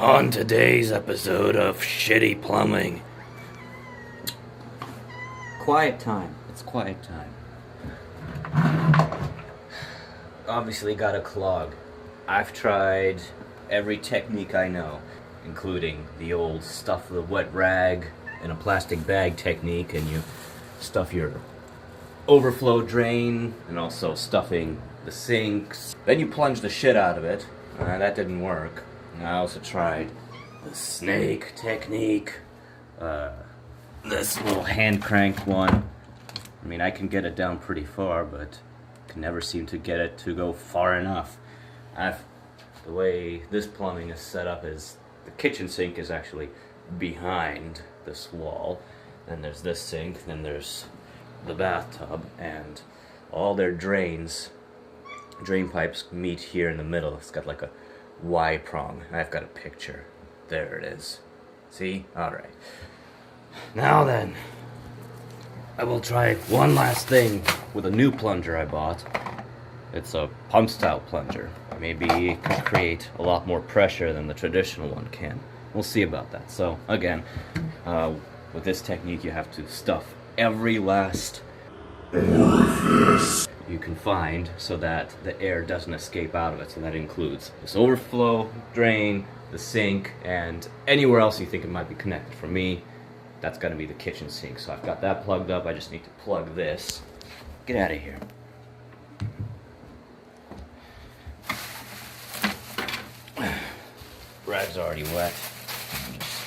On today's episode of Shitty Plumbing. Quiet time. It's quiet time. Obviously got a clog. I've tried every technique I know, including the old stuff the wet rag in a plastic bag technique, and you stuff your overflow drain, and also stuffing the sinks. Then you plunge the shit out of it. That didn't work. I also tried the snake technique, this little hand cranked one. I mean, I can get it down pretty far, but can never seem to get it to go far enough. The way this plumbing is set up is the kitchen sink is actually behind this wall. Then there's this sink, then there's the bathtub, and all their drain pipes meet here in the middle. It's got like a Y prong. I've got a picture. There it is. See? Alright. Now then, I will try one last thing with a new plunger I bought. It's a pump style plunger. Maybe it can create a lot more pressure than the traditional one can. We'll see about that. So again, with this technique you have to stuff every last orifice you can find so that the air doesn't escape out of it. So that includes this overflow drain, the sink, and anywhere else you think it might be connected. For me, that's going to be the kitchen sink. So I've got that plugged up. I just need to plug this. Get out of here. Rag's already wet.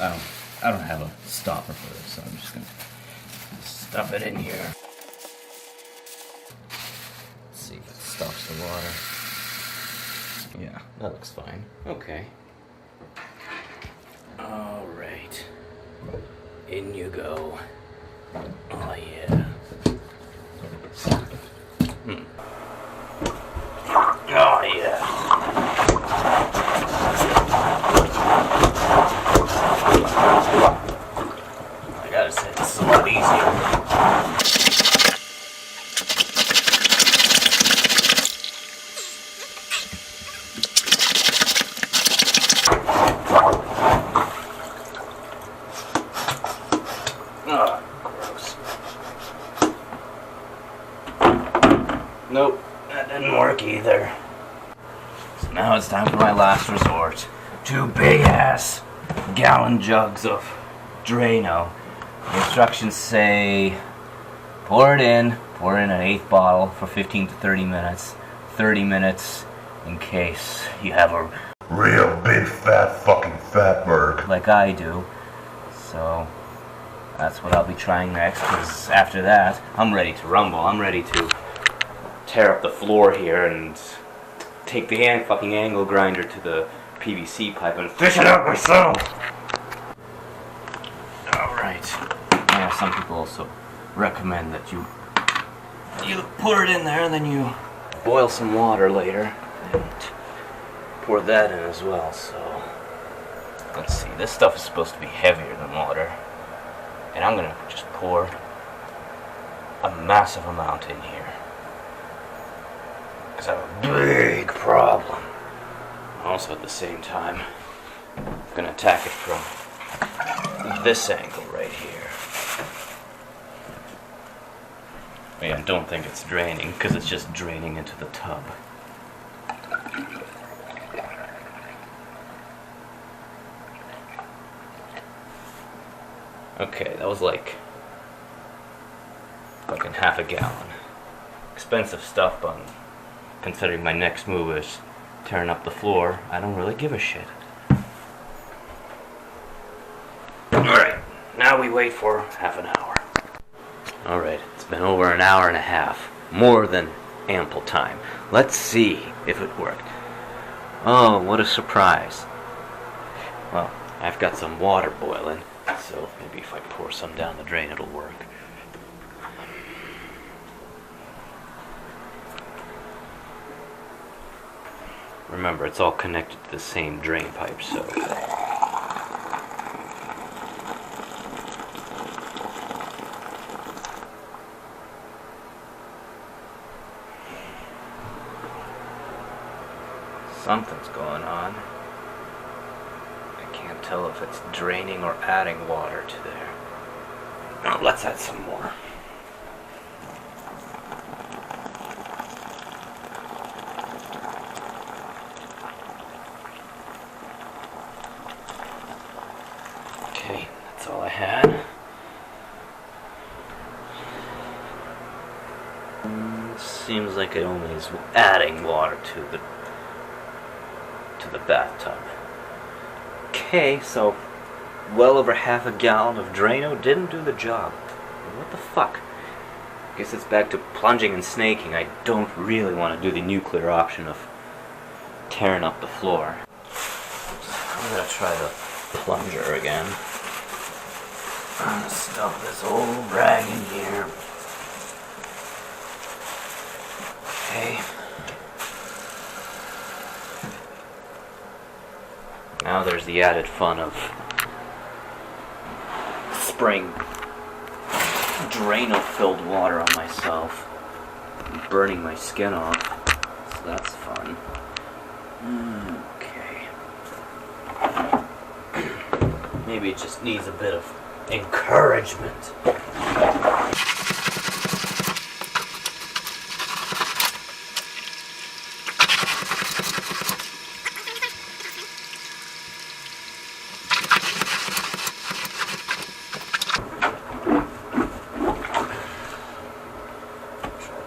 I don't have a stopper for this, so I'm just going to stuff it in here. See if it stops the water. Yeah, that looks fine. Okay. Alright. In you go. Oh yeah. Oh yeah. I gotta say, this is a lot easier. Gross. Nope, that didn't work either. So now it's time for my last resort. 2 big-ass gallon jugs of Drano. The instructions say pour in an 1/8 bottle for 15 to 30 minutes. 30 minutes in case you have a real big fat fatberg like I do. So that's what I'll be trying next, because after that, I'm ready to rumble. I'm ready to tear up the floor here and take the fucking angle grinder to the PVC pipe and fish it out myself! Alright. Yeah, some people also recommend that you pour it in there and then you boil some water later and pour that in as well. So let's see, this stuff is supposed to be heavier than water. And I'm gonna just pour a massive amount in here, because I have a big problem. Also at the same time, I'm gonna attack it from this angle right here. And don't think it's draining, because it's just draining into the tub. Okay, that was like fucking half a gallon. Expensive stuff, but considering my next move is tearing up the floor, I don't really give a shit. Alright, now we wait for half an hour. Alright, it's been over an hour and a half. More than ample time. Let's see if it worked. Oh, what a surprise. Well, I've got some water boiling, so maybe if I pour some down the drain it'll work. Remember, it's all connected to the same drain pipe, so something's going on. I tell if it's draining or adding water to there. Now let's add some more. Okay, that's all I had. Seems like it only is adding water to the bathtub. Okay, so well over half a gallon of Drano didn't do the job. What the fuck? Guess it's back to plunging and snaking. I don't really want to do the nuclear option of tearing up the floor. I'm gonna try the plunger again. I'm gonna stuff this old rag in here. Okay. Now there's the added fun of spraying Drano-filled water on myself and burning my skin off. So that's fun. Okay. Maybe it just needs a bit of encouragement.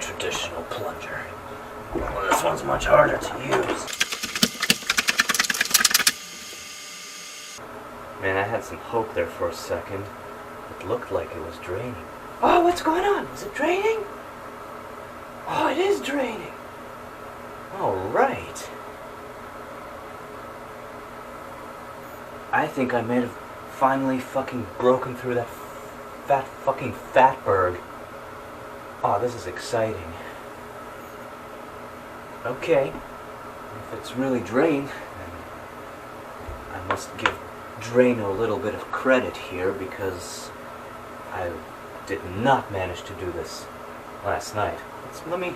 Traditional plunger. Well, this one's much harder to use. Man, I had some hope there for a second. It looked like it was draining. Oh, what's going on? Is it draining? Oh, it is draining. All right. I think I may have finally fucking broken through that fucking fatberg. Oh, this is exciting. Okay. If it's really drained, then I must give Drano a little bit of credit here, because I did not manage to do this last night. Let me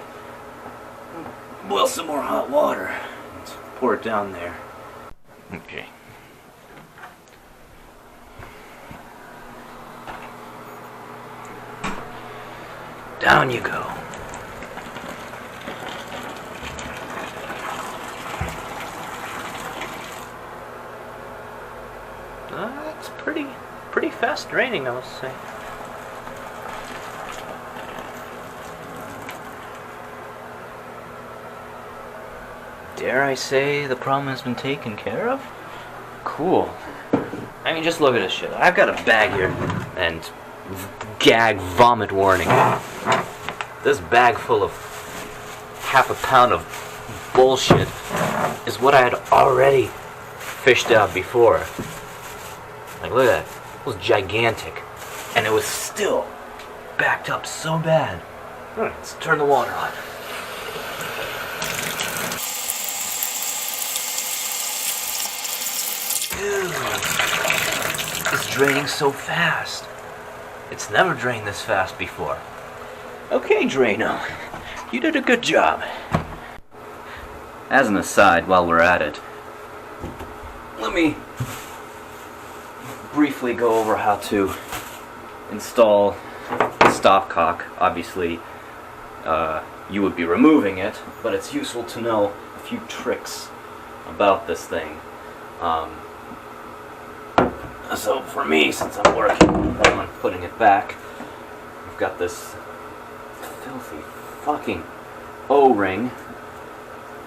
boil some more hot water and pour it down there. Okay. Down you go. It's pretty fast draining, I must say. Dare I say the problem has been taken care of? Cool. I mean, just look at this shit. I've got a bag here, and gag vomit warning. This bag full of half a pound of bullshit is what I had already fished out before. Like, look at that. It was gigantic. And it was still backed up so bad. Alright, let's turn the water on. Dude, it's draining so fast. It's never drained this fast before. Okay, Drano, you did a good job. As an aside, while we're at it, let me briefly go over how to install the stopcock. Obviously, you would be removing it, but it's useful to know a few tricks about this thing. So for me, since I'm working on putting it back, I've got this filthy fucking O-ring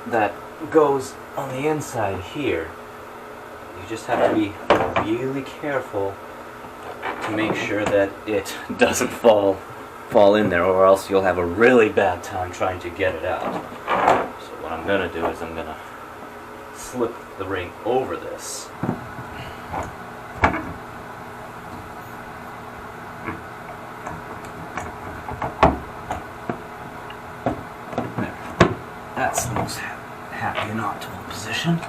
that goes on the inside here. You just have to be really careful to make sure that it doesn't fall in there, or else you'll have a really bad time trying to get it out. So what I'm gonna do is I'm gonna slip the ring over this. That's the most happy and optimal position.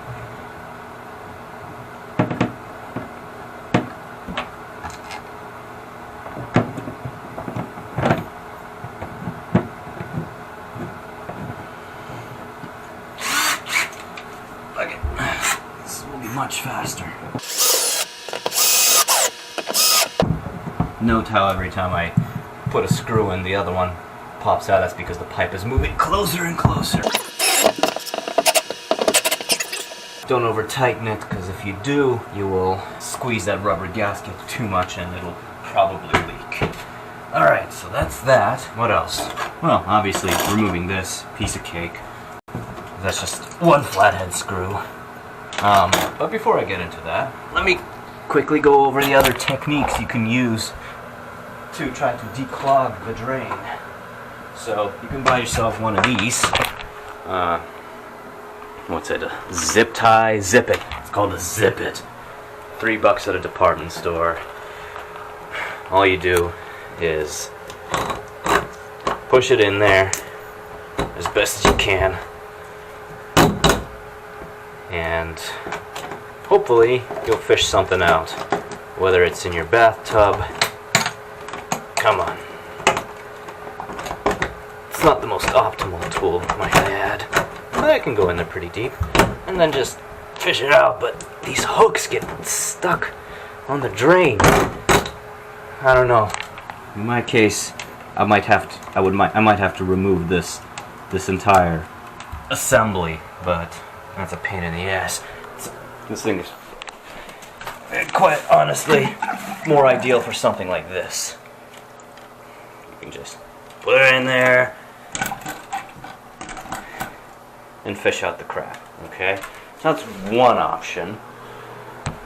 Okay, this will be much faster. Note how every time I put a screw in, the other one pops out. That's because the pipe is moving closer and closer. Don't over tighten it, because if you do, you will squeeze that rubber gasket too much and it'll probably leak. Alright, so that's that. What else? Well, obviously removing this piece of cake. That's just one flathead screw. But before I get into that, let me quickly go over the other techniques you can use to try to declog the drain. So you can buy yourself one of these. What's it? A zip tie? Zip it. It's called a zip it. $3 at a department store. All you do is push it in there as best as you can, and hopefully you'll fish something out, whether it's in your bathtub. Come on. It's not the most optimal tool, might I add, but I can go in there pretty deep and then just fish it out. But these hooks get stuck on the drain. I don't know. In my case, I might have to remove this entire assembly, but that's a pain in the ass. This thing is quite honestly more ideal for something like this. You can just put it in there and fish out the crap. Okay, so that's one option.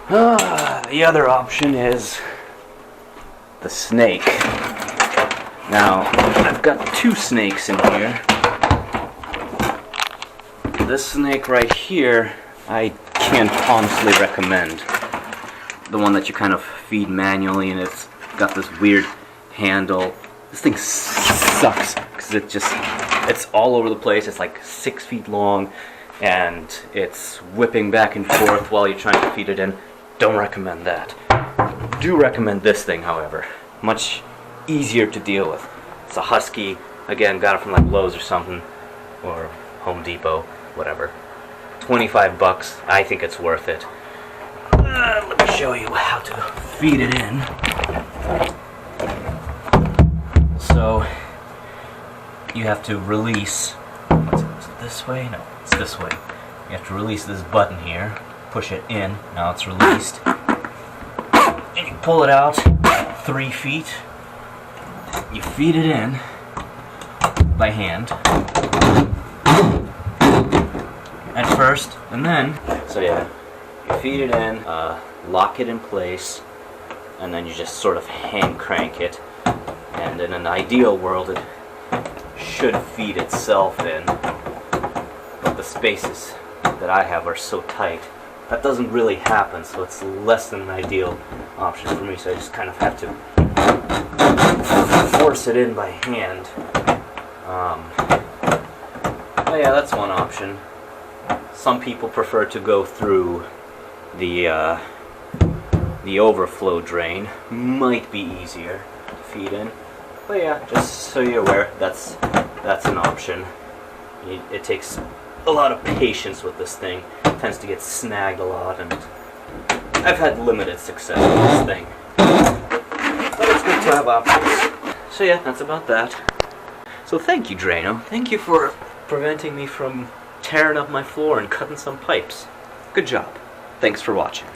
The other option is the snake. Now, I've got two snakes in here. This snake right here, I can't honestly recommend. The one that you kind of feed manually, and it's got this weird handle. This thing sucks, because it's all over the place. It's like 6 feet long, and it's whipping back and forth while you're trying to feed it in. Don't recommend that. Do recommend this thing, however. Much easier to deal with. It's a Husky. Again, got it from like Lowe's or something, or Home Depot, whatever. $25. I think it's worth it. Let me show you how to feed it in. So you have to release. Is it this way? No, it's this way. You have to release this button here. Push it in. Now it's released. And you pull it out 3 feet. You feed it in by hand at first, and then, so yeah, you feed it in, lock it in place, and then you just sort of hand crank it, and in an ideal world it should feed itself in, but the spaces that I have are so tight that doesn't really happen, so it's less than an ideal option for me, so I just kind of have to force it in by hand. But yeah, that's one option. Some people prefer to go through the overflow drain. Might be easier to feed in. But yeah, just so you're aware, that's an option. It takes a lot of patience with this thing. It tends to get snagged a lot, and I've had limited success with this thing. But it's good to have options. So yeah, that's about that. So thank you, Drano. Thank you for preventing me from tearing up my floor and cutting some pipes. Good job. Thanks for watching.